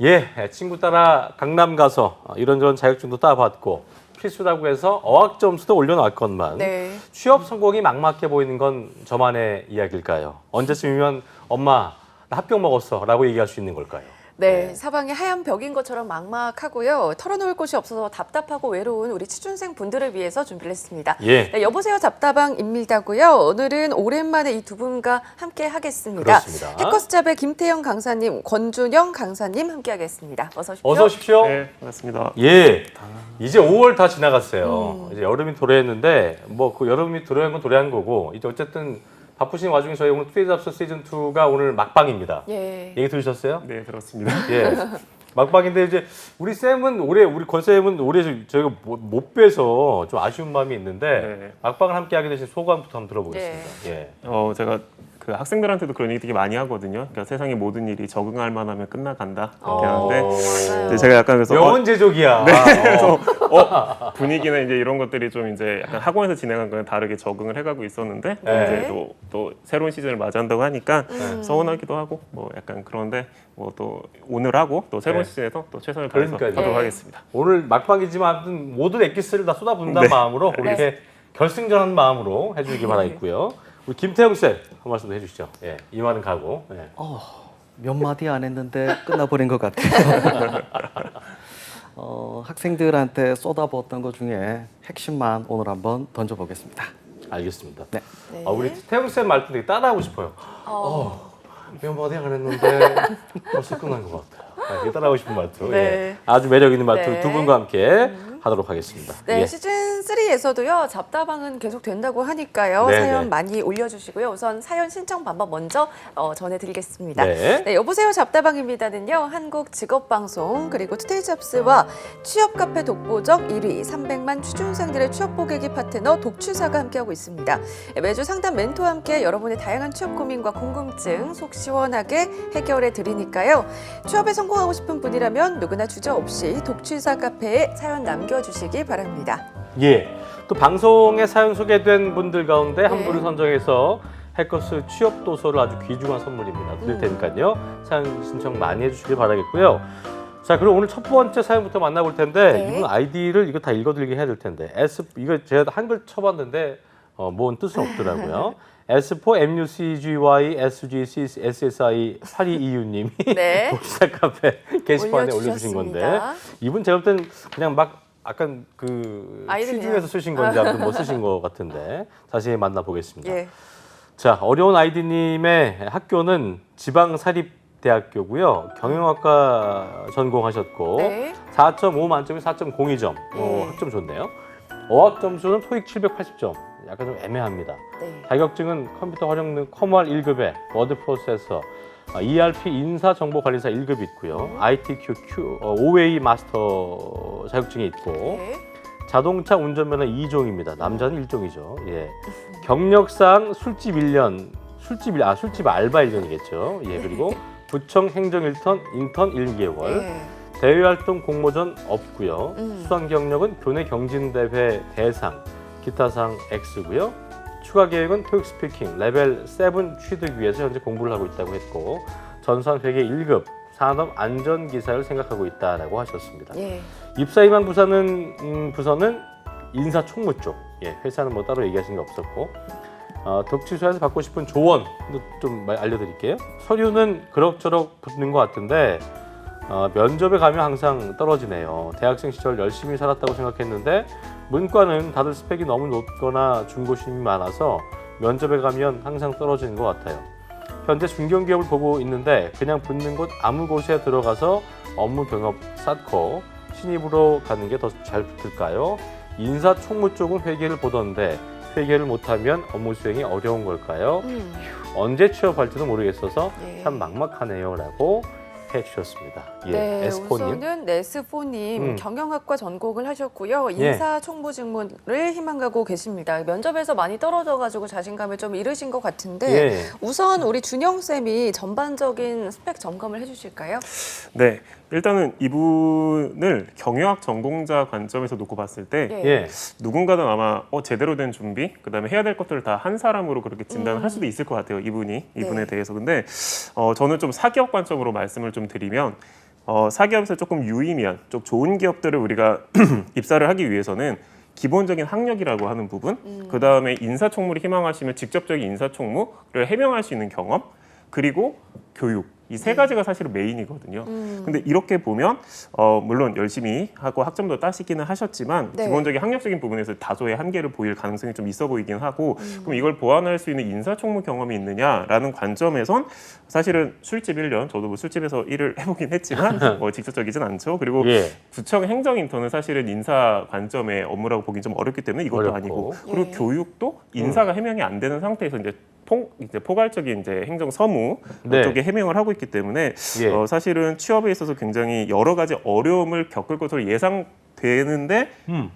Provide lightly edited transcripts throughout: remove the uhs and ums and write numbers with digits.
예, 친구 따라 강남 가서 이런저런 자격증도 따봤고 필수라고 해서 어학 점수도 올려놨건만 네. 취업 성공이 막막해 보이는 건 저만의 이야기일까요? 언제쯤이면 엄마 나 합격 먹었어 라고 얘기할 수 있는 걸까요? 네, 사방이 하얀 벽인 것처럼 막막하고요. 털어놓을 곳이 없어서 답답하고 외로운 우리 취준생 분들을 위해서 준비를 했습니다. 예. 네, 여보세요 잡다방입니다고요. 오늘은 오랜만에 이 두 분과 함께 하겠습니다. 그렇습니다. 해커스잡의 김태형 강사님, 권준영 강사님 함께하겠습니다. 어서 오십시오. 어서 오십시오. 네, 반갑습니다. 예, 이제 5월 다 지나갔어요. 이제 여름이 도래했는데 뭐 그 여름이 도래한 건 도래한 거고 이제 어쨌든 바쁘신 와중에 저희 오늘 투데이 잡스 시즌 2가 오늘 막방입니다. 예. 얘기 들으셨어요? 네, 들었습니다. 예. 막방인데 이제 우리 쌤은 올해 우리 권 쌤은 올해 저희가 못 뵈서 좀 아쉬운 마음이 있는데 네. 막방을 함께 하게 되신 소감부터 한번 들어보겠습니다. 예. 제가 그 학생들한테도 그런 얘기 되게 많이 하거든요. 그러니까 세상의 모든 일이 적응할 만하면 끝나간다 이렇게 하는데 맞아요. 이제 제가 약간 그래서 명언제조기야. 그래서 분위기나 이제 이런 것들이 좀 이제 약간 학원에서 진행한 거랑 다르게 적응을 해가고 있었는데 네. 이제 또 새로운 시즌을 맞이한다고 하니까 서운하기도 하고 뭐 약간 그런데 뭐 또 오늘 하고 또 새로운 네. 시즌에서 또 최선을 다해서 그러니까요. 하도록 네. 하겠습니다. 오늘 막방이지만 아무튼 모든 엑기스를 다 쏟아붓는다는 네. 마음으로 이렇게 결승전한 마음으로 해주시기 바라겠고요. 우리 김태형 쌤 한 말씀 해주시죠. 예, 이 말은 가고. 예. 몇 마디 안 했는데 끝나버린 것 같아요. 학생들한테 쏟아부었던 것 중에 핵심만 오늘 한번 던져보겠습니다. 알겠습니다. 네. 네. 우리 태형 쌤 말도 되게 따라하고 싶어요. 몇 마디 안 했는데 벌써 끝난 것 같아요. 네, 따라하고 싶은 말투. 네. 예. 아주 매력 있는 말투 네. 두 분과 함께 하도록 하겠습니다. 네, 예. 시즌 3에서도요. 잡다방은 계속 된다고 하니까요. 네, 사연 네. 많이 올려주시고요. 우선 사연 신청 방법 먼저 전해드리겠습니다. 네. 네, 여보세요 잡다방입니다는요. 한국 직업방송 그리고 투데이 잡스와 취업카페 독보적 1위 300만 취준생들의 취업 보객이 파트너 독취사가 함께하고 있습니다. 매주 상담 멘토와 함께 여러분의 다양한 취업 고민과 궁금증 속 시원하게 해결해 드리니까요. 취업에 성공하고 싶은 분이라면 누구나 주저없이 독취사 카페에 사연 남겨주시기 바랍니다. 예. 또 방송에 사연 소개된 분들 가운데 한 네. 분을 선정해서 해커스 취업 도서를 아주 귀중한 선물입니다. 드릴 테니까요. 사연 신청 많이 해주시길 바라겠고요. 자, 그럼 오늘 첫 번째 사연부터 만나볼 텐데 네. 이분 아이디를 이거 다 읽어드리게 해야 될 텐데 이거 제가 한글 쳐봤는데 뭔 뜻은 없더라고요. S4MUCGY SGC SSI8222님이 네. 독사 카페 게시판에 올려주신 건데 올려주셨습니다. 이분 제가 볼 때는 그냥 막 약간 그 아이디네요. 취중에서 쓰신 건지 아무튼 뭐 쓰신 것 같은데 자세히 만나보겠습니다. 예. 자, 어려운 아이디님의 학교는 지방사립대학교고요. 경영학과 전공하셨고 네. 4.5 만점에 4.02점. 학점 좋네요. 어학 점수는 토익 780점. 약간 좀 애매합니다. 네. 자격증은 컴퓨터 활용 컴활 1급에 워드 프로세서, ERP 인사정보관리사 1급이 있고요. ITQ OA 마스터 자격증이 있고 네. 자동차 운전면허 2종입니다. 남자는 1종이죠. 예. 경력상 술집 1년, 술집 알바 1년이겠죠. 예. 그리고 부청 행정 인턴 1개월. 네. 대외활동 공모전 없고요. 음. 수상 경력은 교내 경진대회 대상, 기타상 X고요. 추가 계획은 토익 스피킹 레벨 7 취득 위해서 현재 공부를 하고 있다고 했고 전산 회계 1급 산업 안전기사를 생각하고 있다라고 하셨습니다. 예. 입사 희망 부서는 인사총무 쪽. 예, 회사는 뭐 따로 얘기하신 게 없었고 독취소에서 받고 싶은 조언도 좀 알려드릴게요. 서류는 그럭저럭 붙는 것 같은데 면접에 가면 항상 떨어지네요. 대학생 시절 열심히 살았다고 생각했는데 문과는 다들 스펙이 너무 높거나 중고심이 많아서 면접에 가면 항상 떨어지는 것 같아요. 현재 중견기업을 보고 있는데 그냥 붙는 곳 아무 곳에 들어가서 업무 경험 쌓고 신입으로 가는 게 더 잘 붙을까요? 인사총무 쪽은 회계를 보던데 회계를 못하면 업무 수행이 어려운 걸까요? 언제 취업할지도 모르겠어서 예. 참 막막하네요 라고 해주셨습니다. 예, 네, 에스포님. 우선은 네스포님 경영학과 전공을 하셨고요. 예. 인사총무 직무를 희망하고 계십니다. 면접에서 많이 떨어져가지고 자신감을 좀 잃으신 것 같은데 예. 우선 우리 준영 쌤이 전반적인 스펙 점검을 해주실까요? 네, 일단은 이분을 경영학 전공자 관점에서 놓고 봤을 때 예. 예. 누군가는 아마 제대로 된 준비, 그다음에 해야 될 것들을 다 한 사람으로 그렇게 진단을 할 수도 있을 것 같아요. 이분에 네. 대해서. 근데 저는 좀 사기업 관점으로 말씀을 좀 드리면 사기업에서 조금 유의미한, 좀 좋은 기업들을 우리가 입사를 하기 위해서는 기본적인 학력이라고 하는 부분, 그 다음에 인사총무를 희망하시면 직접적인 인사총무를 해명할 수 있는 경험, 그리고 교육. 이 세 가지가 사실은 메인이거든요. 근데 이렇게 보면 물론 열심히 하고 학점도 따시기는 하셨지만 네. 기본적인 학력적인 부분에서 다소의 한계를 보일 가능성이 좀 있어 보이긴 하고 그럼 이걸 보완할 수 있는 인사총무 경험이 있느냐라는 관점에선 사실은 술집 1년, 저도 뭐 술집에서 일을 해보긴 했지만 뭐 직접적이진 않죠. 그리고 예. 구청 행정인턴은 사실은 인사 관점의 업무라고 보긴 좀 어렵기 때문에 이것도 어렵고. 아니고 그리고 예. 교육도 인사가 해명이 안 되는 상태에서 이제 포괄적인 이제 행정 서무 네. 쪽에 해명을 하고 있기 때문에 예. 사실은 취업에 있어서 굉장히 여러 가지 어려움을 겪을 것으로 예상되는데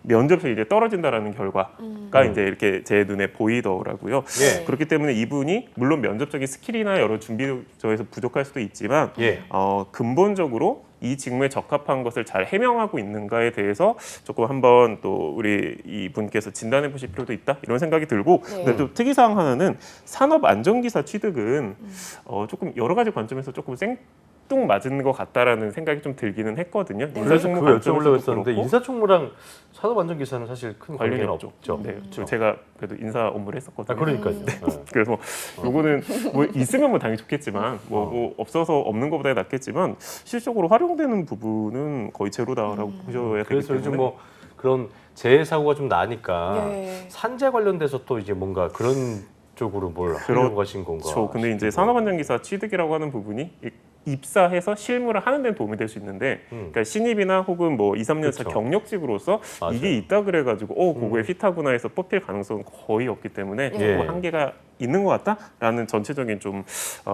면접에서 이제 떨어진다라는 결과가 이제 이렇게 제 눈에 보이더라고요. 예. 그렇기 때문에 이분이 물론 면접적인 스킬이나 여러 준비조에서 부족할 수도 있지만 예. 근본적으로 이 직무에 적합한 것을 잘 해명하고 있는가에 대해서 조금 한번 또 우리 이분께서 진단해 보실 필요도 있다 이런 생각이 들고 네. 근데 또 특이사항 하나는 산업안전기사 취득은 조금 여러 가지 관점에서 조금 생뚱맞은 것 같다라는 생각이 좀 들기는 했거든요. 네. 그래서 인사총무 그거 여쭤보려고 관점에서도 했었는데 그렇고 인사총무랑 산업안전기사는 사실 큰 관련이 관계는 없죠. 없죠. 네, 제가 그래도 인사 업무를 했었거든요. 아, 그러니까요. 네. 그래서 요거는 뭐 있으면 뭐 당연히 좋겠지만 뭐 없어서 없는 것보다 낫겠지만 실적으로 활용되는 부분은 거의 제로다라고 보셔야 되기 그래서 때문에 요즘 뭐 그런 재해 사고가 좀 나니까 예. 산재 관련돼서 또 이제 뭔가 그런 쪽으로 뭘 하려고 하신 건가? 그렇죠. 근데 이제 싶기도 산업안전기사 취득이라고 하는 부분이 입사해서 실무를 하는 데는 도움이 될 수 있는데 그러니까 신입이나 혹은 뭐 2, 3년 차 그쵸. 경력직으로서 맞아요. 이게 있다 그래가지고 그거에 핏하구나 해서 뽑힐 가능성은 거의 없기 때문에 예. 조금 한계가 있는 것 같다라는 전체적인 좀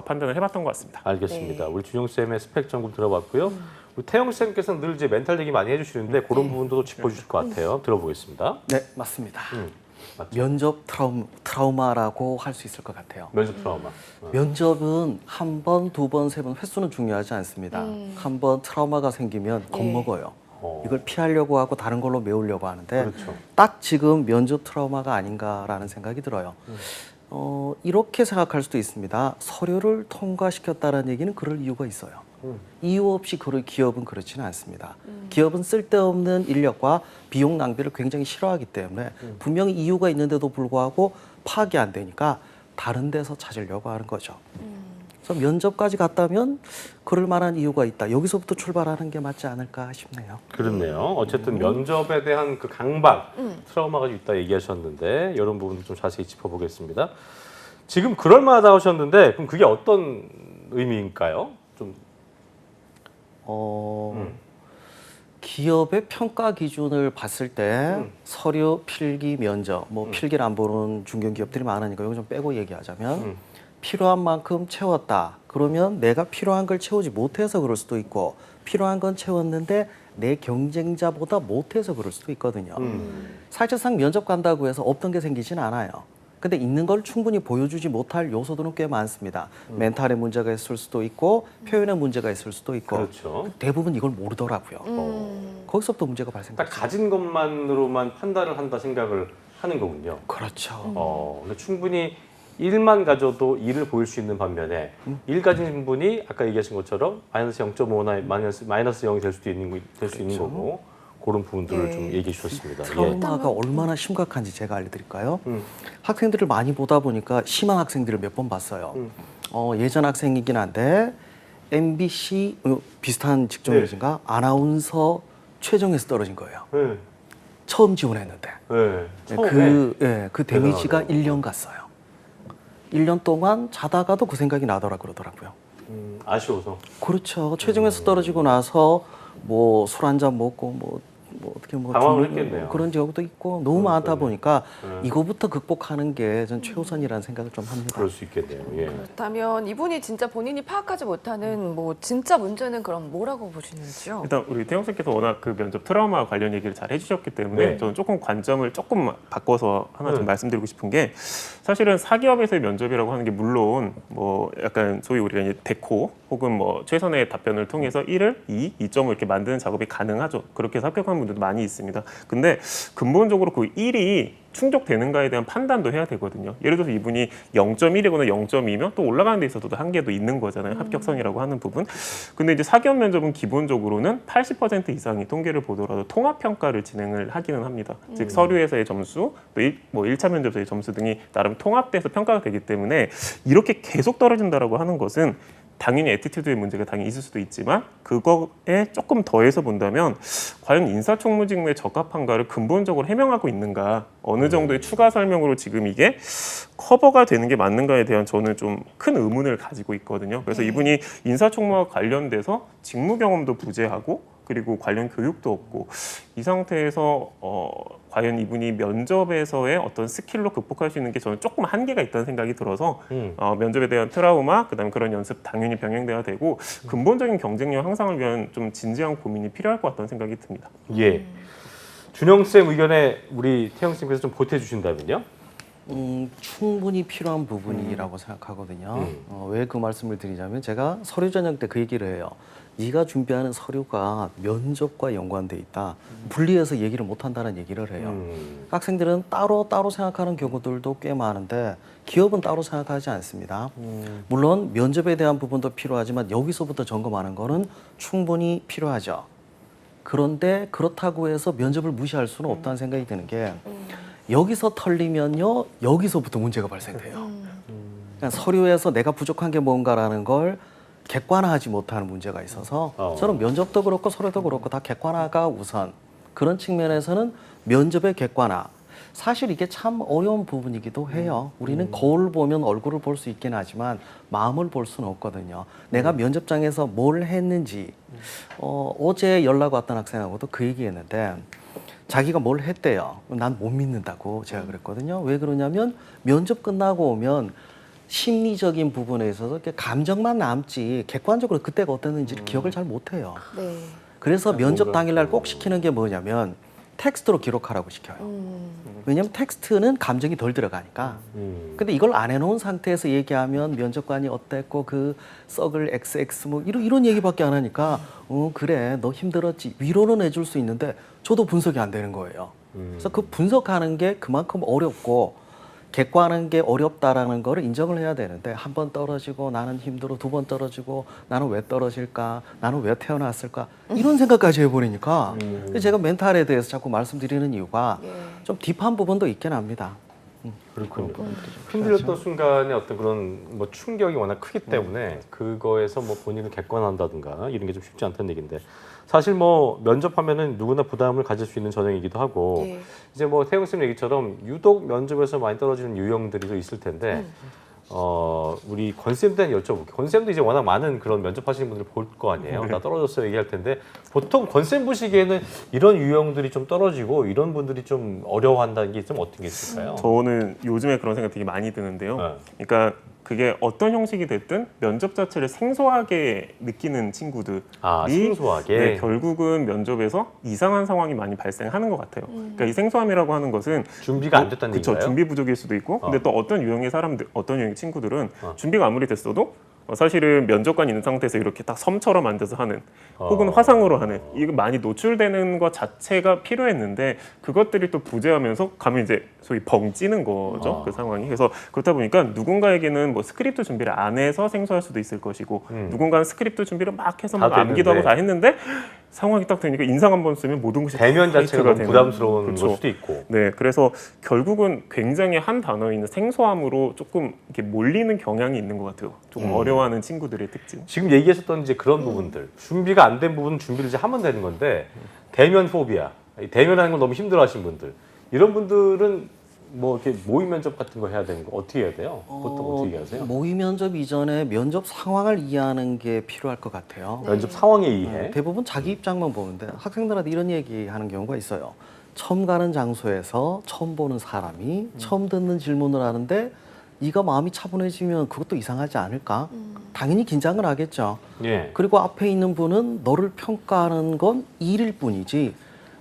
판단을 해봤던 것 같습니다. 알겠습니다. 네. 우리 준용 쌤의 스펙 점검 들어봤고요. 우리 태영 쌤께서는 늘 이제 멘탈 얘기 많이 해주시는데 그런 부분도 짚어주실 것 같아요. 들어보겠습니다. 네, 맞습니다. 맞죠? 면접 트라우마라고 할 수 있을 것 같아요. 면접 트라우마. 면접은 한 번, 두 번, 세 번 횟수는 중요하지 않습니다. 한 번 트라우마가 생기면 겁먹어요. 이걸 피하려고 하고 다른 걸로 메우려고 하는데 그렇죠. 딱 지금 면접 트라우마가 아닌가라는 생각이 들어요. 이렇게 생각할 수도 있습니다. 서류를 통과시켰다는 얘기는 그럴 이유가 있어요. 이유 없이 기업은 그렇지는 않습니다. 기업은 쓸데없는 인력과 비용 낭비를 굉장히 싫어하기 때문에 분명히 이유가 있는데도 불구하고 파악이 안 되니까 다른 데서 찾으려고 하는 거죠. 그래서 면접까지 갔다면 그럴 만한 이유가 있다. 여기서부터 출발하는 게 맞지 않을까 싶네요. 그렇네요. 어쨌든 면접에 대한 그 강박, 트라우마가 좀 있다 얘기하셨는데 이런 부분도 좀 자세히 짚어보겠습니다. 지금 그럴 만하다 하셨는데 그럼 그게 어떤 의미일까요? 좀 기업의 평가 기준을 봤을 때 서류, 필기, 면접, 뭐 필기를 안 보는 중견기업들이 많으니까 이거 좀 빼고 얘기하자면 필요한 만큼 채웠다. 그러면 내가 필요한 걸 채우지 못해서 그럴 수도 있고 필요한 건 채웠는데 내 경쟁자보다 못해서 그럴 수도 있거든요. 사실상 면접 간다고 해서 없던 게 생기진 않아요. 근데 있는 걸 충분히 보여주지 못할 요소들은 꽤 많습니다. 멘탈의 문제가 있을 수도 있고 표현의 문제가 있을 수도 있고 그렇죠. 대부분 이걸 모르더라고요. 거기서부터 문제가 딱 발생돼요. 가진 것만으로만 판단을 한다 생각을 하는 거군요. 그렇죠. 근데 충분히 일만 가져도 일을 보일 수 있는 반면에 일 가진 분이 아까 얘기하신 것처럼 마이너스 0.5나 마이너스 0이 될 수도 있는 거고 그런 부분들을 예. 좀 얘기해 주셨습니다. 트라우마가 얼마나 심각한지 제가 알려드릴까요? 학생들을 많이 보다 보니까 심한 학생들을 몇 번 봤어요. 예전 학생이긴 한데 MBC 비슷한 직종이신가 아나운서 최종에서 떨어진 거예요. 네. 처음 지원했는데 처음에 그 데미지가 대단하네요. 1년 갔어요. 1년 동안 자다가도 그 생각이 나더라 그러더라고요. 아쉬워서. 그렇죠. 최종에서 떨어지고 나서 뭐 술 한 잔 먹고 뭐 어떻게 뭐 당황을 좀 했겠네요. 그런 적도 있고 너무 많다 보니까 네. 이거부터 극복하는 게 전 최우선이라는 생각을 좀 합니다. 그럴 수 있겠네요. 예. 그렇다면 이분이 진짜 본인이 파악하지 못하는 뭐 진짜 문제는 그럼 뭐라고 보시는지요? 일단 우리 태영 쌤께서 워낙 그 면접 트라우마 관련 얘기를 잘 해주셨기 때문에 네. 저는 조금 관점을 조금 바꿔서 하나 좀 네. 말씀드리고 싶은 게 사실은 사기업에서의 면접이라고 하는 게 물론 뭐 약간 소위 우리가 이제 데코 혹은 뭐 최선의 답변을 통해서 1을 2.5 이렇게 만드는 작업이 가능하죠. 그렇게 해서 합격한 분들도 많이 있습니다. 근데 근본적으로 그 1이 충족되는가에 대한 판단도 해야 되거든요. 예를 들어서 이분이 0.1이거나 0.2면 또 올라가는 데 있어서도 한계도 있는 거잖아요. 합격선이라고 하는 부분. 근데 이제 사기업 면접은 기본적으로는 80% 이상이 통계를 보더라도 통합평가를 진행을 하기는 합니다. 즉 서류에서의 점수, 또 1차 면접에서의 점수 등이 나름 통합돼서 평가가 되기 때문에 이렇게 계속 떨어진다라고 하는 것은 당연히 애티튜드의 문제가 당연히 있을 수도 있지만 그거에 조금 더해서 본다면 과연 인사총무직무에 적합한가를 근본적으로 해명하고 있는가, 어느 정도의 추가 설명으로 지금 이게 커버가 되는 게 맞는가에 대한 저는 좀 큰 의문을 가지고 있거든요. 그래서 이분이 인사총무와 관련돼서 직무 경험도 부재하고 그리고 관련 교육도 없고 이 상태에서 과연 이분이 면접에서의 어떤 스킬로 극복할 수 있는 게 저는 조금 한계가 있다는 생각이 들어서 면접에 대한 트라우마, 그다음에 그런 연습 당연히 병행돼야 되고 근본적인 경쟁력 향상을 위한 좀 진지한 고민이 필요할 것 같다는 생각이 듭니다. 예. 준영 쌤 의견에 우리 태영 쌤께서 좀 보태 주신다면요? 충분히 필요한 부분이라고 생각하거든요. 왜 그 말씀을 드리냐면 제가 서류 전형 때 그 얘기를 해요. 네가 준비하는 서류가 면접과 연관돼 있다. 분리해서 얘기를 못한다는 얘기를 해요. 학생들은 따로 생각하는 경우들도 꽤 많은데 기업은 따로 생각하지 않습니다. 물론 면접에 대한 부분도 필요하지만 여기서부터 점검하는 거는 충분히 필요하죠. 그런데 그렇다고 해서 면접을 무시할 수는 없다는 생각이 드는 게 여기서 털리면요, 여기서부터 문제가 발생돼요. 그러니까 서류에서 내가 부족한 게 뭔가라는 걸 객관화하지 못하는 문제가 있어서 저는 면접도 그렇고 서류도 그렇고 다 객관화가 우선. 그런 측면에서는 면접의 객관화. 사실 이게 참 어려운 부분이기도 해요. 우리는 거울 보면 얼굴을 볼 수 있긴 하지만 마음을 볼 수는 없거든요. 내가 면접장에서 뭘 했는지. 어제 연락 왔던 학생하고도 그 얘기했는데 자기가 뭘 했대요. 난 못 믿는다고 제가 그랬거든요. 왜 그러냐면 면접 끝나고 오면 심리적인 부분에 있어서 이렇게 감정만 남지 객관적으로 그때가 어땠는지를 기억을 잘 못해요. 네. 그래서 면접 당일날 꼭 시키는 게 뭐냐면 텍스트로 기록하라고 시켜요. 왜냐하면 텍스트는 감정이 덜 들어가니까. 근데 이걸 안 해놓은 상태에서 얘기하면 면접관이 어땠고 그 썩을 XX 뭐 이런 얘기밖에 안 하니까 그래 너 힘들었지 위로는 해줄 수 있는데 저도 분석이 안 되는 거예요. 그래서 그 분석하는 게 그만큼 어렵고 객관하는 게 어렵다라는 거를 인정을 해야 되는데 한 번 떨어지고 나는 힘들어, 두 번 떨어지고 나는 왜 떨어질까, 나는 왜 태어났을까 이런 생각까지 해버리니까 제가 멘탈에 대해서 자꾸 말씀드리는 이유가 좀 딥한 부분도 있긴 합니다. 그렇군요. 흔들렸던 순간에 어떤 그런 뭐 충격이 워낙 크기 때문에 그거에서 뭐 본인을 객관한다든가 이런 게 좀 쉽지 않다는 얘기인데 사실 뭐 면접하면은 누구나 부담을 가질 수 있는 전형이기도 하고 네. 이제 뭐 태영 쌤 얘기처럼 유독 면접에서 많이 떨어지는 유형들이 또 있을 텐데 우리 권 쌤한테 여쭤볼게요. 권 쌤도 이제 워낙 많은 그런 면접하시는 분들 볼 거 아니에요. 나 떨어졌어요 얘기할 텐데 보통 권 쌤 보시기에는 이런 유형들이 좀 떨어지고 이런 분들이 좀 어려워한다는 게 좀 어떤 게 있을까요? 저는 요즘에 그런 생각 되게 많이 드는데요. 그러니까 그게 어떤 형식이 됐든 면접 자체를 생소하게 느끼는 친구들이 생소하게? 네, 결국은 면접에서 이상한 상황이 많이 발생하는 것 같아요. 그러니까 이 생소함이라고 하는 것은 준비가 안 됐다는 그쵸, 얘기인가요? 준비 부족일 수도 있고 근데 또 어떤 유형의 사람들, 어떤 유형의 친구들은 준비가 아무리 됐어도 사실은 면접관이 있는 상태에서 이렇게 딱 섬처럼 앉아서 하는 혹은 화상으로 하는 이거 많이 노출되는 것 자체가 필요했는데 그것들이 또 부재하면서 가면 이제 소위 벙찌는 거죠. 그 상황이. 그래서 그렇다 보니까 누군가에게는 뭐 스크립트 준비를 안 해서 생소할 수도 있을 것이고 누군가는 스크립트 준비를 막 해서 막 암기도 하고 다 했는데 상황이 딱 되니까 인상 한번 쓰면 모든 것이 대면 자체가 너무 되는. 부담스러운 그렇죠. 걸 수도 있고. 네, 그래서 결국은 굉장히 한 단어에 있는 생소함으로 조금 이렇게 몰리는 경향이 있는 것 같아요. 조금 어려워하는 친구들의 특징. 지금 얘기하셨던 이제 그런 부분들 준비가 안 된 부분은 준비를 이제 하면 되는 건데 대면 포비아, 대면하는 걸 너무 힘들어하시는 분들 이런 분들은 뭐 이렇게 모의 면접 같은 거 해야 되는 거 어떻게 해야 돼요? 보통 어떻게 얘기하세요? 모의 면접 이전에 면접 상황을 이해하는 게 필요할 것 같아요. 면접 상황의 이해. 대부분 자기 입장만 보는데 학생들한테 이런 얘기하는 경우가 있어요. 처음 가는 장소에서 처음 보는 사람이 처음 듣는 질문을 하는데 네가 마음이 차분해지면 그것도 이상하지 않을까? 당연히 긴장을 하겠죠. 예. 그리고 앞에 있는 분은 너를 평가하는 건 일일 뿐이지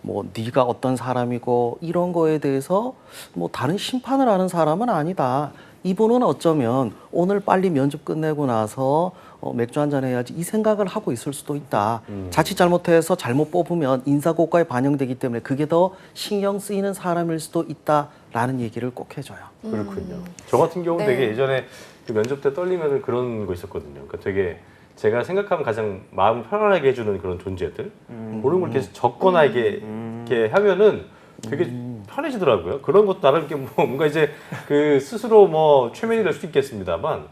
뭐 네가 어떤 사람이고 이런 거에 대해서 뭐 다른 심판을 하는 사람은 아니다. 이분은 어쩌면 오늘 빨리 면접 끝내고 나서 맥주 한잔 해야지 이 생각을 하고 있을 수도 있다. 자칫 잘못해서 잘못 뽑으면 인사고과에 반영되기 때문에 그게 더 신경 쓰이는 사람일 수도 있다라는 얘기를 꼭 해줘요. 그렇군요. 저 같은 경우는 네. 되게 예전에 그 면접 때 떨리면 그런 거 있었거든요. 그러니까 되게 제가 생각하면 가장 마음 편안하게 해주는 그런 존재들 그런 걸 계속 적거나 이렇게 하면은 되게 편해지더라고요. 그런 것도 나름 이렇게 뭔가 이제 그 스스로 뭐 최면이 될 수도 있겠습니다만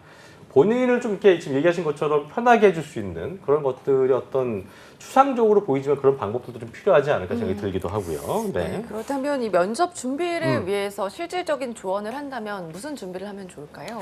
본인을 좀 이렇게 지금 얘기하신 것처럼 편하게 해줄 수 있는 그런 것들이 어떤 추상적으로 보이지만 그런 방법들도 좀 필요하지 않을까 생각이 들기도 하고요. 네. 그렇다면 이 면접 준비를 위해서 실질적인 조언을 한다면 무슨 준비를 하면 좋을까요?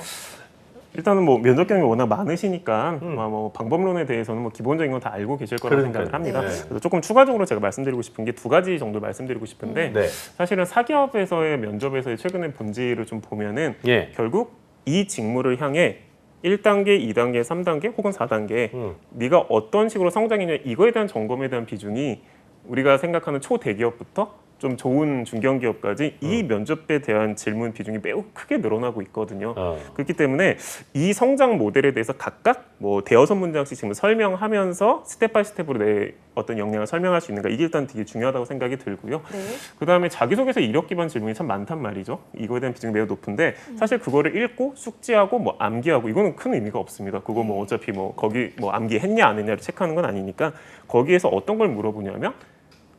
일단은 뭐 면접 경험이 워낙 많으시니까 아마 뭐 방법론에 대해서는 뭐 기본적인 건 다 알고 계실 거라고 그러니까요. 생각을 합니다. 네. 그래서 조금 추가적으로 제가 말씀드리고 싶은 게 두 가지 정도 말씀드리고 싶은데 네. 사실은 사기업에서의 면접에서의 최근의 본질을 좀 보면은 예. 결국 이 직무를 향해 1단계, 2단계, 3단계 혹은 4단계 네가 어떤 식으로 성장했냐 이거에 대한 점검에 대한 비중이 우리가 생각하는 초대기업부터 좀 좋은 중견기업까지 이 면접에 대한 질문 비중이 매우 크게 늘어나고 있거든요. 그렇기 때문에 이 성장 모델에 대해서 각각 뭐 대여섯 문장씩 지금 설명하면서 스텝 바이 스텝으로 내 어떤 역량을 설명할 수 있는가 이게 일단 되게 중요하다고 생각이 들고요. 네. 그다음에 자기소개서 이력 기반 질문이 참 많단 말이죠. 이거에 대한 비중이 매우 높은데 사실 그거를 읽고 숙지하고 뭐 암기하고 이거는 큰 의미가 없습니다. 그거 뭐 어차피 뭐 거기 뭐 암기했냐 안 했냐를 체크하는 건 아니니까 거기에서 어떤 걸 물어보냐면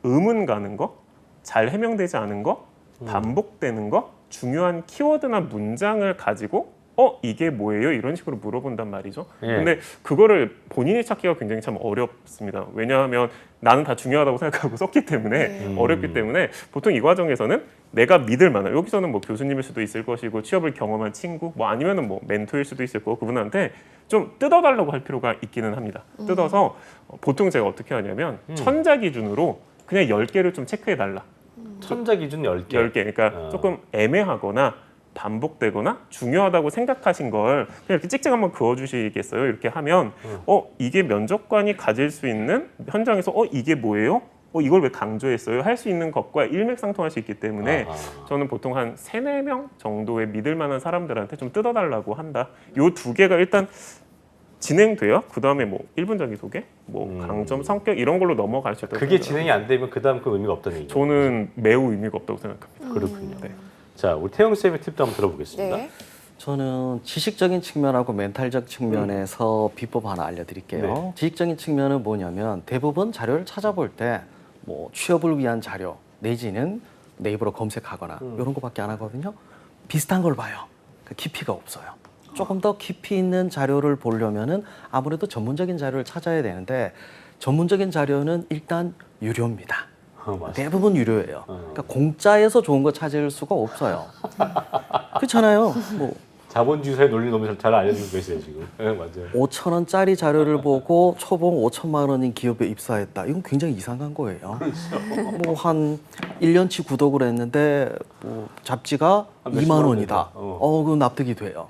의문 가는 거, 잘 해명되지 않은 거, 반복되는 거, 중요한 키워드나 문장을 가지고 이게 뭐예요? 이런 식으로 물어본단 말이죠. 예. 근데 그거를 본인이 찾기가 굉장히 참 어렵습니다. 왜냐하면 나는 다 중요하다고 생각하고 썼기 때문에 어렵기 때문에 보통 이 과정에서는 내가 믿을 만한 여기서는 뭐 교수님일 수도 있을 것이고 취업을 경험한 친구 뭐 아니면은 뭐 멘토일 수도 있을 거고 그분한테 좀 뜯어달라고 할 필요가 있기는 합니다. 뜯어서 보통 제가 어떻게 하냐면 천자 기준으로 그냥 10개를 좀 체크해달라. 천자 기준 10개. 10개. 그러니까 조금 애매하거나 반복되거나 중요하다고 생각하신 걸 그냥 이렇게 찍찍 한번 그어주시겠어요? 이렇게 하면 이게 면접관이 가질 수 있는 현장에서 이게 뭐예요? 이걸 왜 강조했어요? 할 수 있는 것과 일맥상통할 수 있기 때문에 저는 보통 한 3-4명 정도의 믿을 만한 사람들한테 좀 뜯어달라고 한다. 요 두 개가 일단 진행돼요. 그 다음에 뭐 1분 자기소개, 뭐 강점, 성격 이런 걸로 넘어갈 수 있다고 그게 생각합니다. 진행이 안 되면 그다음 그 의미가 없다는 얘기죠. 저는 매우 의미가 없다고 생각합니다. 그렇군요. 네. 자, 우리 태영 쌤의 팁도 한번 들어보겠습니다. 네. 저는 지식적인 측면하고 멘탈적 측면에서 비법 하나 알려드릴게요. 네. 지식적인 측면은 뭐냐면 대부분 자료를 찾아볼 때 뭐 취업을 위한 자료 내지는 네이버로 검색하거나 이런 거밖에 안 하거든요. 비슷한 걸 봐요. 그 깊이가 없어요. 조금 더 깊이 있는 자료를 보려면은 아무래도 전문적인 자료를 찾아야 되는데 전문적인 자료는 일단 유료입니다. 맞습니다. 대부분 유료예요. 그러니까 공짜에서 좋은 거 찾을 수가 없어요. 그렇잖아요. 뭐 자본주의사의 논리 너무 잘 알려주고 계세요 지금. 네, 맞아요. 5,000원짜리 자료를 보고 초봉 5천만 원인 기업에 입사했다. 이건 굉장히 이상한 거예요. 뭐 한 1년치 구독을 했는데 뭐 잡지가 한 몇십만 2만 원 원이다. 된다. 그건 납득이 돼요.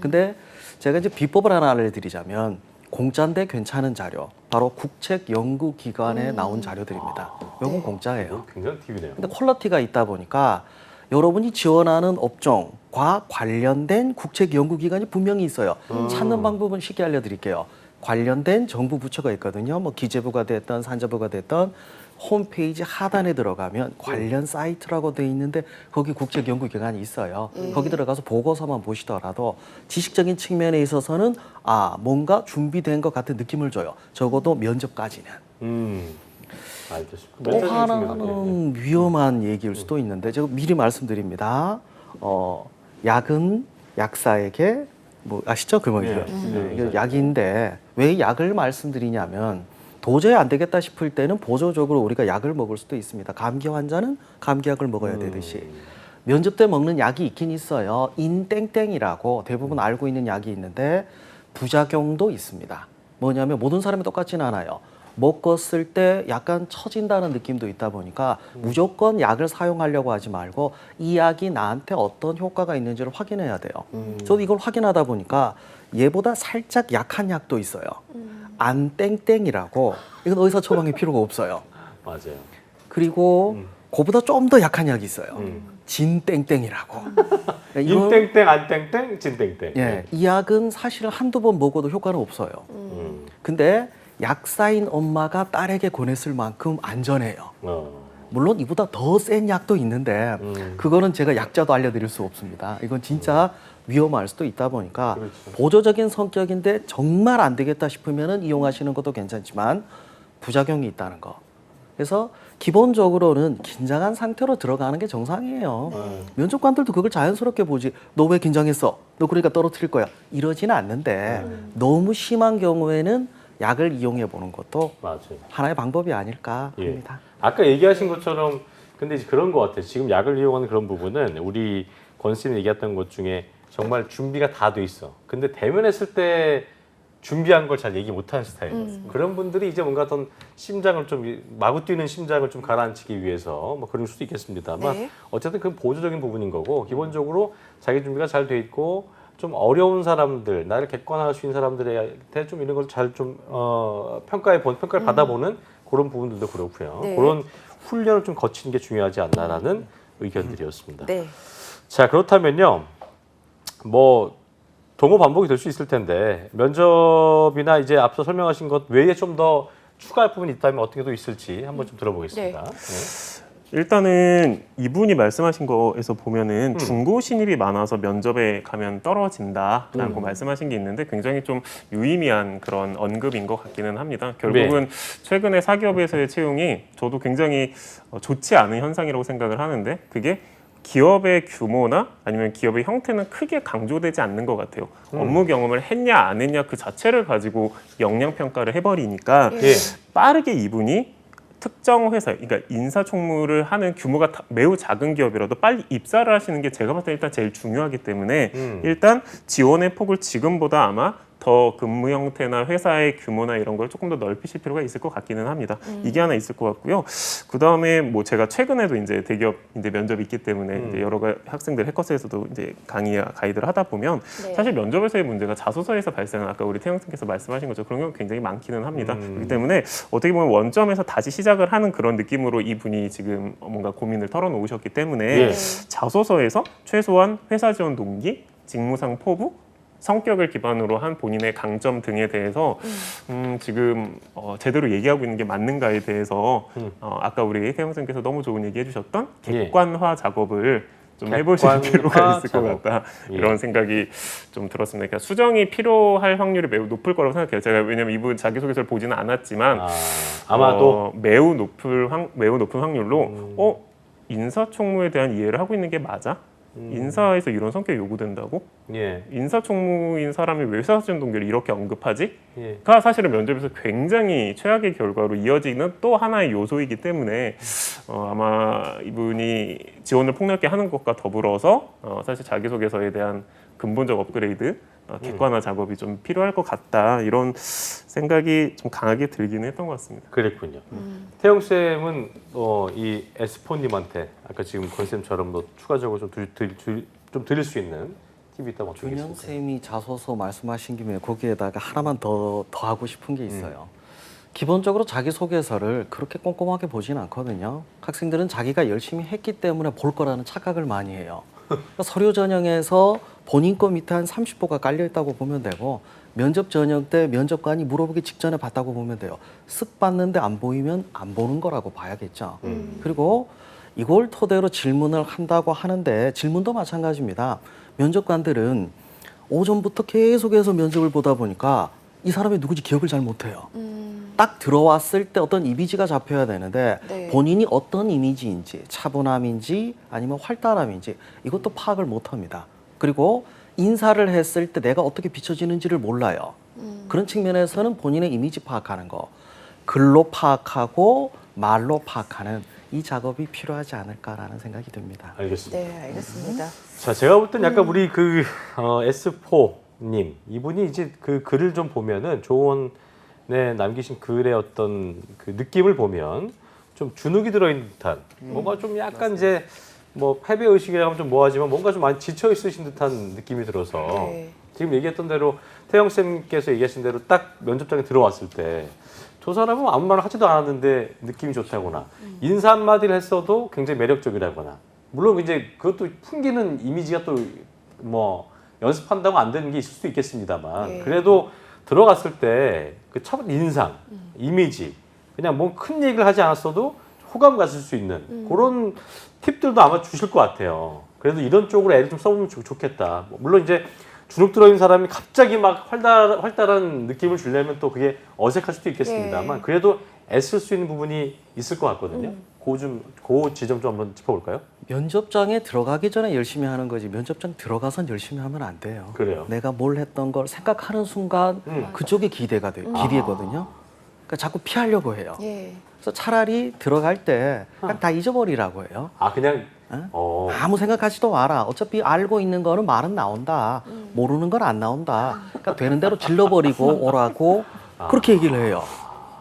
근데 제가 이제 비법을 하나 알려드리자면 공짜인데 괜찮은 자료. 바로 국책연구기관에 나온 자료들입니다. 이건 공짜예요. 굉장히 팁이네요. 근데 퀄리티가 있다 보니까 여러분이 지원하는 업종과 관련된 국책연구기관이 분명히 있어요. 찾는 방법은 쉽게 알려드릴게요. 관련된 정부 부처가 있거든요. 뭐 기재부가 됐던 산자부가 됐던 홈페이지 하단에 들어가면 관련 사이트라고 돼 있는데 거기 국책연구기관이 있어요. 거기 들어가서 보고서만 보시더라도 지식적인 측면에 있어서는 뭔가 준비된 것 같은 느낌을 줘요. 적어도 면접까지는. 알겠습니다. 또 멘탈적인 하나는 위험한 얘기일 수도 있는데 제가 미리 말씀드립니다. 약은 약사에게 뭐 아시죠? 그 뭐예요? 이게 약인데 왜 약을 말씀드리냐면 도저히 안 되겠다 싶을 때는 보조적으로 우리가 약을 먹을 수도 있습니다. 감기 환자는 감기약을 먹어야 되듯이 면접 때 먹는 약이 있긴 있어요. 인땡땡이라고 대부분 알고 있는 약이 있는데 부작용도 있습니다. 뭐냐면 모든 사람이 똑같지는 않아요. 먹었을 때 약간 처진다는 느낌도 있다 보니까 무조건 약을 사용하려고 하지 말고 이 약이 나한테 어떤 효과가 있는지를 확인해야 돼요. 저도 이걸 확인하다 보니까 얘보다 살짝 약한 약도 있어요. 안땡땡이라고 이건 의사 처방이 필요가 없어요. 맞아요. 그리고 그보다 좀 더 약한 약이 있어요. 진땡땡이라고. 이건- 인땡땡, 안땡땡, 진땡땡. 예, 이 약은 사실 한두 번 먹어도 효과는 없어요. 근데 약사인 엄마가 딸에게 권했을 만큼 안전해요. 물론 이보다 더 센 약도 있는데 그거는 제가 약자도 알려드릴 수 없습니다. 이건 진짜 위험할 수도 있다 보니까 그렇죠. 보조적인 성격인데 정말 안 되겠다 싶으면 이용하시는 것도 괜찮지만 부작용이 있다는 거. 그래서 기본적으로는 긴장한 상태로 들어가는 게 정상이에요. 면접관들도 그걸 자연스럽게 보지. 너 왜 긴장했어? 너 그러니까 떨어뜨릴 거야. 이러지는 않는데 너무 심한 경우에는 약을 이용해 보는 것도 맞아요. 하나의 방법이 아닐까 예. 합니다. 아까 얘기하신 것처럼 근데 이제 그런 것 같아요. 지금 약을 이용하는 그런 부분은 우리 권 쌤이 얘기했던 것 중에 정말 준비가 다 돼 있어. 근데 대면했을 때 준비한 걸 잘 얘기 못하는 스타일이에요. 그런 분들이 이제 뭔가 어떤 심장을 좀 마구 뛰는 심장을 좀 가라앉히기 위해서 뭐 그럴 수도 있겠습니다만 네. 어쨌든 그건 보조적인 부분인 거고 기본적으로 자기 준비가 잘 돼 있고 좀 어려운 사람들 나를 객관화할 수 있는 사람들한테 좀 이런 걸 잘 좀 평가를 받아보는 그런 부분들도 그렇고요. 네. 그런 훈련을 좀 거치는 게 중요하지 않나라는 의견들이었습니다. 네. 자 그렇다면요, 뭐 동호 반복이 될 수 있을 텐데 면접이나 이제 앞서 설명하신 것 외에 좀 더 추가할 부분이 있다면 어떻게 또 있을지 한번 좀 들어보겠습니다. 네. 일단은 이분이 말씀하신 거에서 보면은 중고 신입이 많아서 면접에 가면 떨어진다라고 말씀하신 게 있는데 굉장히 좀 유의미한 그런 언급인 것 같기는 합니다. 결국은 최근에 사기업에서의 채용이 저도 굉장히 좋지 않은 현상이라고 생각을 하는데 그게 기업의 규모나 아니면 기업의 형태는 크게 강조되지 않는 것 같아요. 업무 경험을 했냐 안 했냐 그 자체를 가지고 역량 평가를 해버리니까 예. 빠르게 이분이 특정 회사, 그러니까 인사총무를 하는 규모가 매우 작은 기업이라도 빨리 입사를 하시는 게 제가 봤을 때 일단 제일 중요하기 때문에 일단 지원의 폭을 지금보다 아마 더 근무 형태나 회사의 규모나 이런 걸 조금 더 넓히실 필요가 있을 것 같기는 합니다. 이게 하나 있을 것 같고요. 그 다음에 뭐 제가 최근에도 이제 대기업 이제 면접이 있기 때문에 이제 여러 학생들 해커스에서도 이제 가이드를 하다 보면 네. 사실 면접에서의 문제가 자소서에서 발생한 아까 우리 태영님께서 말씀하신 것처럼 그런 경우 굉장히 많기는 합니다. 그렇기 때문에 어떻게 보면 원점에서 다시 시작을 하는 그런 느낌으로 이분이 지금 뭔가 고민을 털어놓으셨기 때문에 예. 자소서에서 최소한 회사 지원 동기, 직무상 포부, 성격을 기반으로 한 본인의 강점 등에 대해서 지금 제대로 얘기하고 있는 게 맞는가에 대해서 아까 우리 태영 선생님께서 너무 좋은 얘기 해주셨던 객관화 작업을 좀 해보실 필요가 있을 것 같다. 이런 생각이 좀 들었습니다. 그러니까 수정이 필요할 확률이 매우 높을 거라고 생각해요. 제가 왜냐하면 이분 자기소개서를 보지는 않았지만 아마도 매우 높은 확률로 인사총무에 대한 이해를 하고 있는 게 맞아? 인사에서 이런 성격이 요구된다고? 예. 인사총무인 사람이 왜 회사지원 동기를 이렇게 언급하지? 예. 가 사실은 면접에서 굉장히 최악의 결과로 이어지는 또 하나의 요소이기 때문에 아마 이분이 지원을 폭넓게 하는 것과 더불어서 사실 자기소개서에 대한 근본적 업그레이드, 객관화 작업이 좀 필요할 것 같다 이런 생각이 좀 강하게 들기는 했던 것 같습니다. 그랬군요. 태영 쌤은 이 에스포님한테 아까 지금 권 쌤처럼 뭐 추가적으로 좀 드릴 수 있는 팁이 있다면 어떻게 준영 있습니까? 쌤이 자소서 말씀하신 김에 거기에다가 하나만 더 하고 싶은 게 있어요. 기본적으로 자기소개서를 그렇게 꼼꼼하게 보진 않거든요. 학생들은 자기가 열심히 했기 때문에 볼 거라는 착각을 많이 해요. 그러니까 서류 전형에서 본인 거 밑에 한 30보가 깔려 있다고 보면 되고 면접 전형 때 면접관이 물어보기 직전에 봤다고 보면 돼요. 쓱 봤는데 안 보이면 안 보는 거라고 봐야겠죠. 그리고 이걸 토대로 질문을 한다고 하는데 질문도 마찬가지입니다. 면접관들은 오전부터 계속해서 면접을 보다 보니까 이 사람이 누구지 기억을 잘 못해요. 딱 들어왔을 때 어떤 이미지가 잡혀야 되는데 네. 본인이 어떤 이미지인지 차분함인지 아니면 활달함인지 이것도 파악을 못합니다. 그리고 인사를 했을 때 내가 어떻게 비춰지는지를 몰라요. 그런 측면에서는 본인의 이미지 파악하는 거, 글로 파악하고 말로 파악하는 이 작업이 필요하지 않을까라는 생각이 듭니다. 알겠습니다. 네, 알겠습니다. 자, 제가 볼 땐 약간 우리 그 S4님 이분이 이제 그 글을 좀 보면은 조언에 남기신 글의 어떤 그 느낌을 보면 좀 주눅이 들어있는 듯한 뭔가 좀 약간 이제 뭐 패배 의식이라고 하면 좀 뭐하지만 뭔가 좀 많이 지쳐 있으신 듯한 느낌이 들어서 네. 지금 얘기했던 대로 태영 쌤께서 얘기하신 대로 딱 면접장에 들어왔을 때 저 사람은 아무 말 하지도 않았는데 느낌이 좋다거나 인사 한마디를 했어도 굉장히 매력적이라거나 물론 이제 그것도 풍기는 이미지가 또 뭐 연습한다고 안 되는 게 있을 수도 있겠습니다만 네. 그래도 들어갔을 때 그 첫 인상, 이미지 그냥 뭐 큰 얘기를 하지 않았어도 호감 갔을 수 있는 그런 팁들도 아마 주실 것 같아요. 그래도 이런 쪽으로 애를 좀 써보면 좋겠다. 물론 이제 주눅 들어있는 사람이 갑자기 막 활달한 느낌을 주려면 또 그게 어색할 수도 있겠습니다만 네. 그래도 애쓸 수 있는 부분이 있을 것 같거든요. 그 지점 좀 한번 짚어볼까요? 면접장에 들어가기 전에 열심히 하는 거지 면접장 들어가선 열심히 하면 안 돼요. 그래요. 내가 뭘 했던 걸 생각하는 순간 그쪽에 기대가 돼요. 기대거든요. 그러니까 자꾸 피하려고 해요. 예. 그래서 차라리 들어갈 때 그냥 다 잊어버리라고 해요. 아 그냥 아무 생각하지도 마라. 어차피 알고 있는 거는 말은 나온다. 모르는 건 안 나온다. 그러니까 되는 대로 질러버리고 오라고 그렇게 얘기를 해요.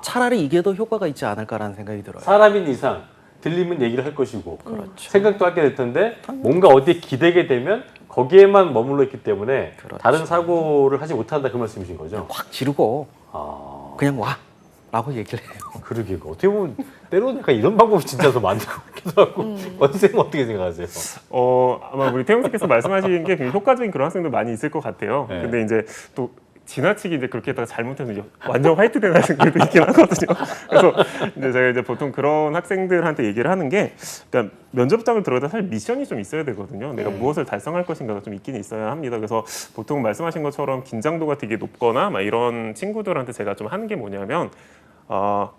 차라리 이게 더 효과가 있지 않을까라는 생각이 들어요. 사람인 이상 들리면 얘기를 할 것이고 그렇죠. 생각도 하게 될 텐데 뭔가 어디에 기대게 되면 거기에만 머물러 있기 때문에 그렇죠. 다른 사고를 하지 못한다 그 말씀이신 거죠? 확 지르고 아 그냥 와 라고 얘기를 해요. 그러게 어떻게 보면 때로는 약간 이런 방법이 진짜 더 많은 것 같기도 하고 원생은 어떻게 생각하세요? 아마 우리 태용님께서 말씀하신 게 굉장히 효과적인 그런 학생들 많이 있을 것 같아요. 네. 근데 이제 또 지나치게 이제 그렇게 했다가 잘못해서 이제 완전 화이트된 학생들도 있긴 하거든요. 그래서 이제 제가 이제 보통 그런 학생들한테 얘기를 하는 게, 그러니까 면접장을 들어가다 사실 미션이 좀 있어야 되거든요. 내가 무엇을 달성할 것인가가 좀 있긴 있어야 합니다. 그래서 보통 말씀하신 것처럼 긴장도가 되게 높거나 막 이런 친구들한테 제가 좀 하는 게 뭐냐면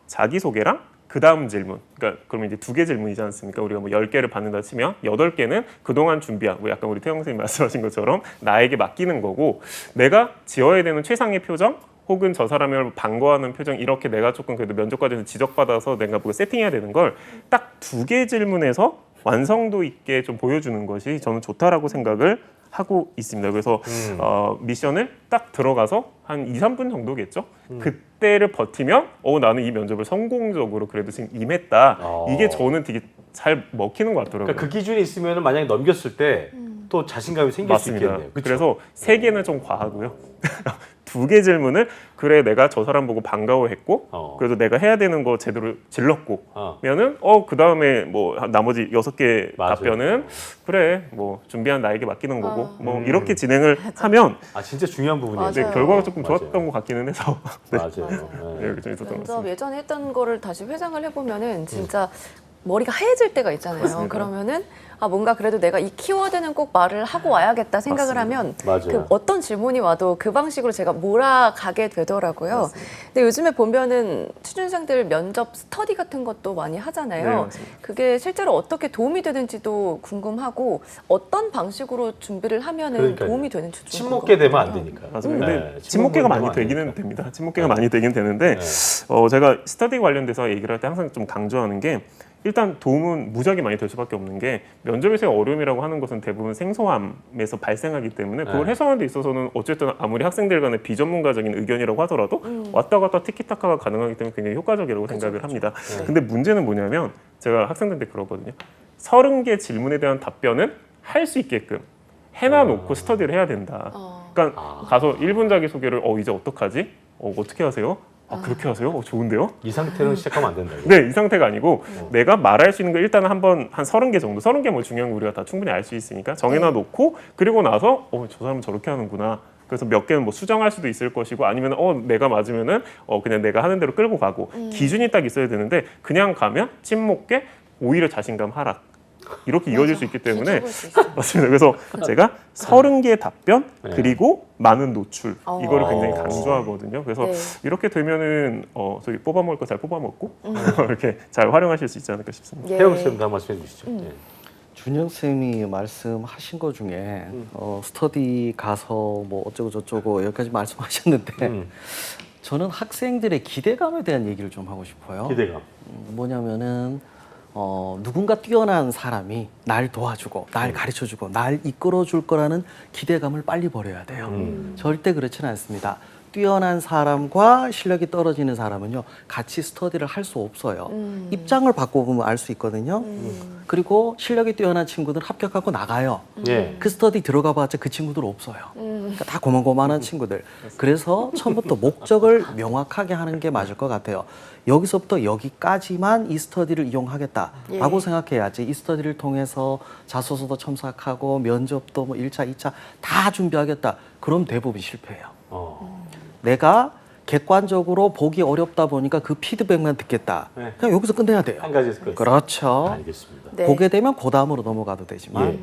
자기 소개랑 그 다음 질문, 그러니까 그러면 이제 2개 질문이지 않습니까? 우리가 뭐 10개를 받는다 치면 8개는 그동안 준비한, 뭐 약간 우리 태영 선생님 말씀하신 것처럼 나에게 맡기는 거고, 내가 지어야 되는 최상의 표정 혹은 저 사람을 반가워하는 표정, 이렇게 내가 조금 그래도 면접 과정에서 지적받아서 내가 뭐 세팅해야 되는 걸 딱 2개 질문에서 완성도 있게 좀 보여주는 것이 저는 좋다라고 생각을 하고 있습니다. 그래서 미션을 딱 들어가서 한 2, 3분 정도겠죠. 그때를 버티면 나는 이 면접을 성공적으로 그래도 지금 임했다. 이게 저는 되게 잘 먹히는 것 같더라고요. 그러니까 그 기준이 있으면 만약에 넘겼을 때 또 자신감이 생길 수 맞습니다. 있겠네요. 그쵸? 그래서 3개는 좀 과하고요. 2개 질문을 그래 내가 저 사람 보고 반가워했고 그래도 내가 해야 되는 거 제대로 질렀고 면은 그 다음에 뭐 나머지 6개 맞아요. 답변은 그래 뭐 준비한 나에게 맡기는 거고 뭐 이렇게 진행을 하면 진짜 중요한 부분이에요. 네, 맞아요. 결과가 조금 맞아요. 좋았던 것 같기는 해서 네. 맞아요. 네, 좀 있었던 것 면접 같습니다. 예전에 했던 거를 다시 회상을 해보면은 진짜 머리가 하얘질 때가 있잖아요. 맞습니다. 그러면은 뭔가 그래도 내가 이 키워드는 꼭 말을 하고 와야겠다 생각을 맞습니다. 하면 맞아요. 그 어떤 질문이 와도 그 방식으로 제가 몰아가게 되더라고요. 근데 요즘에 보면은 취준생들 면접 스터디 같은 것도 많이 네, 하잖아요. 맞습니다. 그게 실제로 어떻게 도움이 되는지도 궁금하고 어떤 방식으로 준비를 하면은 그러니까요. 도움이 되는지 좀 침묵게 되면 안 궁금하거든요. 되니까. 맞습니다. 근데 네, 침묵계가 많이 침묵을 되기는 하면 됩니다. 침묵계가 네. 많이 되긴 되는데 네. 제가 스터디 관련돼서 얘기를 할 때 항상 좀 강조하는 게, 일단 도움은 무지하게 많이 될 수밖에 없는 게, 면접에서의 어려움이라고 하는 것은 대부분 생소함에서 발생하기 때문에 그걸 네. 해소하는 데 있어서는 어쨌든 아무리 학생들 간의 비전문가적인 의견이라고 하더라도 왔다 갔다 티키타카가 가능하기 때문에 굉장히 효과적이라고 생각을 합니다. 근데 문제는 뭐냐면 제가 학생들한테 그러거든요. 30개 질문에 대한 답변은 할 수 있게끔 해놔놓고 스터디를 해야 된다. 그러니까 가서 1분 자기소개를 이제 어떡하지? 어떻게 하세요? 그렇게 하세요? 좋은데요? 이 상태로 시작하면 안 된다. 네, 이 상태가 아니고 내가 말할 수 있는 거 일단 한번 한 30개 정도, 30개 뭐 중요한 거 우리가 다 충분히 알 수 있으니까 정해놔 놓고, 그리고 나서 저 사람은 저렇게 하는구나. 그래서 몇 개는 뭐 수정할 수도 있을 것이고, 아니면 내가 맞으면은 그냥 내가 하는 대로 끌고 가고, 기준이 딱 있어야 되는데 그냥 가면 침묵계, 오히려 자신감 하락, 이렇게 이어질 수 있기 때문에 뒤집을 수 있어요. 맞습니다. 그래서 제가 30개의 답변 네. 그리고 많은 노출, 이거를 굉장히 어. 강조하거든요. 그래서 네. 이렇게 되면은 저기 뽑아 먹을 거 잘 뽑아 먹고 이렇게 잘 활용하실 수 있지 않을까 싶습니다. 예. 태영 쌤도 한 말씀 해주시죠. 네. 준영 쌤이 말씀하신 것 중에 스터디 가서 뭐 어쩌고 저쩌고 여기까지 말씀하셨는데 저는 학생들의 기대감에 대한 얘기를 좀 하고 싶어요. 기대감. 뭐냐면은 누군가 뛰어난 사람이 날 도와주고 날 가르쳐주고 날 이끌어줄 거라는 기대감을 빨리 버려야 돼요. 절대 그렇지는 않습니다. 뛰어난 사람과 실력이 떨어지는 사람은요 같이 스터디를 할 수 없어요. 입장을 바꿔보면 알 수 있거든요. 그리고 실력이 뛰어난 친구들은 합격하고 나가요. 예. 그 스터디 들어가봤자 그 친구들 없어요. 그러니까 다 고만고만한 친구들. 그래서 처음부터 목적을 명확하게 하는 게 맞을 것 같아요. 여기서부터 여기까지만 이 스터디를 이용하겠다라고 예. 생각해야지. 이 스터디를 통해서 자소서도 첨삭하고 면접도 뭐 1차, 2차 다 준비하겠다. 그럼 대부분 실패해요. 내가 객관적으로 보기 어렵다 보니까 그 피드백만 듣겠다. 네. 그냥 여기서 끝내야 돼요. 한 가지 그 그렇죠. 알겠습니다. 네. 보게 되면 그 다음으로 넘어가도 되지만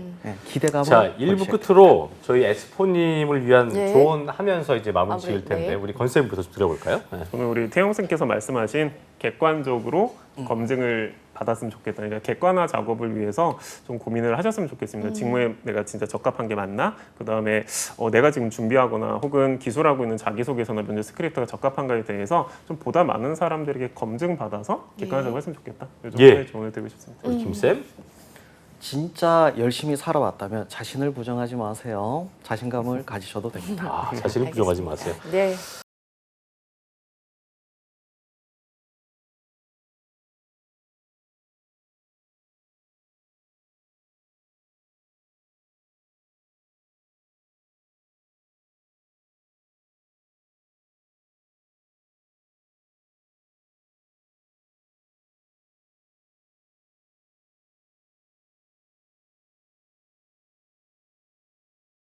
기대감은 자, 1부 걸치게. 끝으로 저희 엑스포님을 위한 예. 조언하면서 이제 마무리 지을 텐데 네. 우리 건쌤부터 좀 드려볼까요? 네. 저는 우리 태용 선생께서 말씀하신 객관적으로 검증을 받았으면 좋겠다. 그러니까 객관화 작업을 위해서 좀 고민을 하셨으면 좋겠습니다. 직무에 내가 진짜 적합한 게 맞나? 그다음에 내가 지금 준비하거나 혹은 기술하고 있는 자기소개서나 면접 스크립트가 적합한가에 대해서 좀 보다 많은 사람들에게 검증받아서 객관화 작업을 했으면 좋겠다. 이 예. 정도의 조언을 드리고 싶습니다. 우리 김쌤? 진짜 열심히 살아왔다면 자신을 부정하지 마세요. 자신감을 가지셔도 됩니다. 자신을 부정하지 마세요. 네.